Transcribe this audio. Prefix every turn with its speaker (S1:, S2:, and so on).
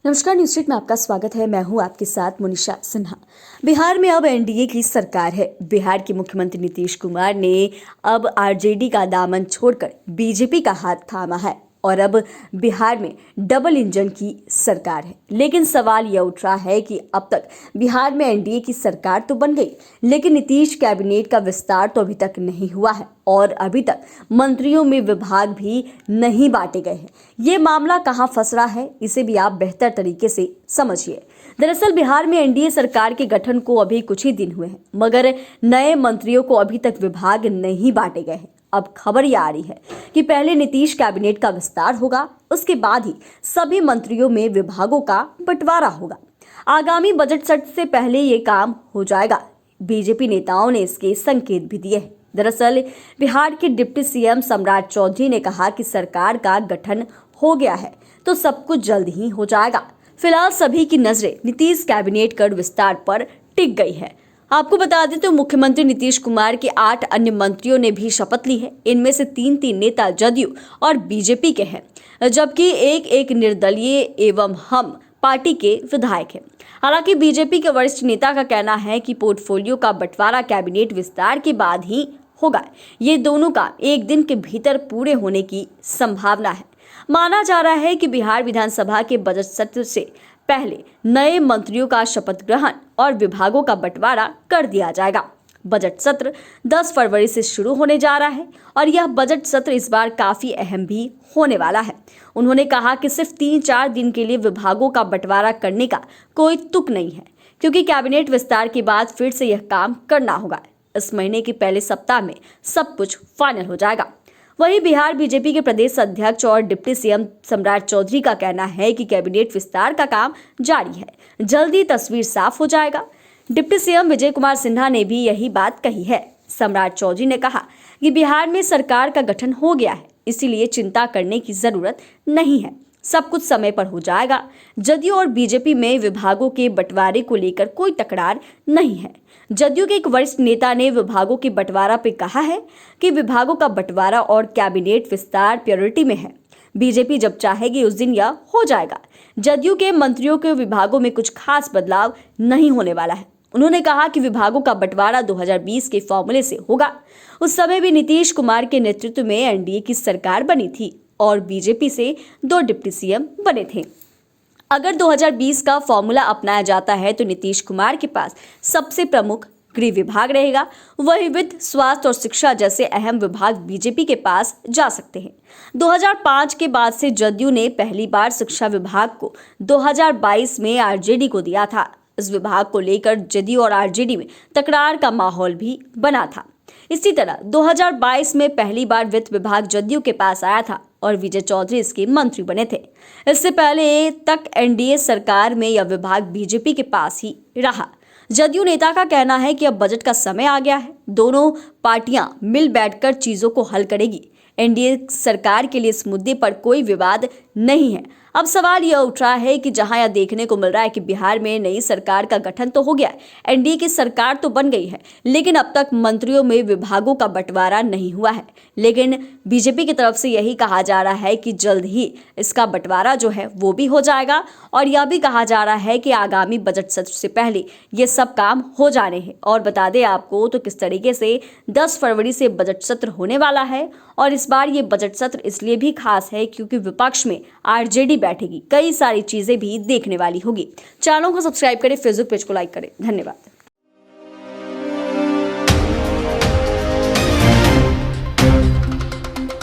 S1: नमस्कार, news street में आपका स्वागत है। मैं हूं आपके साथ मुनिशा सिन्हा। बिहार में अब एनडीए की सरकार है। बिहार के मुख्यमंत्री नीतीश कुमार ने अब आरजेडी का दामन छोड़कर बीजेपी का हाथ थामा है और अब बिहार में डबल इंजन की सरकार है। लेकिन सवाल यह उठ रहा है कि अब तक बिहार में एनडीए की सरकार तो बन गई, लेकिन नीतीश कैबिनेट का विस्तार तो अभी तक नहीं हुआ है और अभी तक मंत्रियों में विभाग भी नहीं बांटे गए हैं। ये मामला कहां फंस रहा है, इसे भी आप बेहतर तरीके से समझिए। दरअसल बिहार में एनडीए सरकार के गठन को अभी कुछ ही दिन हुए हैं, मगर नए मंत्रियों को अभी तक विभाग नहीं बांटे गए हैं। अब खबर ये आ रही है कि पहले नीतीश कैबिनेट का विस्तार होगा, उसके बाद ही सभी मंत्रियों में विभागों का बंटवारा होगा। आगामी बजट सत्र से पहले ये काम हो जाएगा। बीजेपी नेताओं ने इसके संकेत भी दिए हैं। दरअसल बिहार के डिप्टी सीएम सम्राट चौधरी ने कहा कि सरकार का गठन हो गया है तो सब कुछ जल्द ही हो जाएगा। फिलहाल सभी की नजरें नीतीश कैबिनेट कर विस्तार पर टिक गई है। आपको बता दें तो मुख्यमंत्री नीतीश कुमार के 8 अन्य मंत्रियों ने भी शपथ ली है। इनमें से 3 नेता जदयू और बीजेपी के हैं, जबकि एक निर्दलीय एवं हम पार्टी के विधायक हैं। हालांकि बीजेपी के वरिष्ठ नेता का कहना है कि पोर्टफोलियो का बंटवारा कैबिनेट विस्तार के बाद ही होगा। ये दोनों का एक दिन के भीतर पूरे होने की संभावना है। माना जा रहा है कि बिहार विधानसभा के बजट सत्र से पहले नए मंत्रियों का शपथ ग्रहण और विभागों का बंटवारा कर दिया जाएगा। बजट सत्र 10 फरवरी से शुरू होने जा रहा है और यह बजट सत्र इस बार काफी अहम भी होने वाला है। उन्होंने कहा कि सिर्फ 3-4 दिन के लिए विभागों का बंटवारा करने का कोई तुक नहीं है, क्योंकि कैबिनेट विस्तार के बाद फिर से यह काम करना होगा। इस महीने के पहले सप्ताह में सब कुछ फाइनल हो जाएगा। वहीं बिहार बीजेपी के प्रदेश अध्यक्ष और डिप्टी सीएम सम्राट चौधरी का कहना है कि कैबिनेट विस्तार का काम जारी है, जल्दी तस्वीर साफ हो जाएगा। डिप्टी सीएम विजय कुमार सिन्हा ने भी यही बात कही है। सम्राट चौधरी ने कहा कि बिहार में सरकार का गठन हो गया है, इसीलिए चिंता करने की जरूरत नहीं है, सब कुछ समय पर हो जाएगा। जदयू और बीजेपी में विभागों के बंटवारे को लेकर कोई तकरार नहीं है। जदयू के एक वरिष्ठ नेता ने विभागों के बंटवारा पे कहा है कि विभागों का बंटवारा और कैबिनेट विस्तार प्रायोरिटी में है। बीजेपी जब चाहेगी उस दिन यह हो जाएगा। जदयू के मंत्रियों के विभागों में कुछ खास बदलाव नहीं होने वाला है। उन्होंने कहा कि विभागों का बंटवारा 2020 के फॉर्मूले से होगा। उस समय भी नीतीश कुमार के नेतृत्व में एनडीए की सरकार बनी थी और बीजेपी से 2 डिप्टी सीएम बने थे। अगर 2020 का फॉर्मूला अपनाया जाता है तो नीतीश कुमार के पास सबसे प्रमुख गृह विभाग रहेगा। वही वित्त, स्वास्थ्य और शिक्षा जैसे अहम विभाग बीजेपी के पास जा सकते हैं। 2005 के बाद से जदयू ने पहली बार शिक्षा विभाग को 2022 में आरजेडी को दिया था। इस विभाग को लेकर जदयू और आरजेडी में तकरार का माहौल भी बना था। इसी तरह 2022 में पहली बार वित्त विभाग जदयू के पास आया था और विजय चौधरी इसके मंत्री बने थे। इससे पहले तक एनडीए सरकार में यह विभाग बीजेपी के पास ही रहा। जदयू नेता का कहना है कि अब बजट का समय आ गया है, दोनों पार्टियां मिल बैठकर चीजों को हल करेगी। एनडीए सरकार के लिए इस मुद्दे पर कोई विवाद नहीं है। अब सवाल यह उठ रहा है कि जहां यह देखने को मिल रहा है कि बिहार में नई सरकार का गठन तो हो गया है, एनडीए की सरकार तो बन गई है, लेकिन अब तक मंत्रियों में विभागों का बंटवारा नहीं हुआ है। लेकिन बीजेपी की तरफ से यही कहा जा रहा है कि जल्द ही इसका बंटवारा जो है वो भी हो जाएगा और यह भी कहा जा रहा है कि आगामी बजट सत्र से पहले ये सब काम हो जाने हैं। और बता दें आपको तो किस तरीके से 10 फरवरी से बजट सत्र होने वाला है और इस बार ये बजट सत्र इसलिए भी खास है क्योंकि विपक्ष में आरजेडी बैठेगी। कई सारी चीजें भी देखने वाली होगी। चैनल को सब्सक्राइब करें, फेसबुक पेज को लाइक करें। धन्यवाद।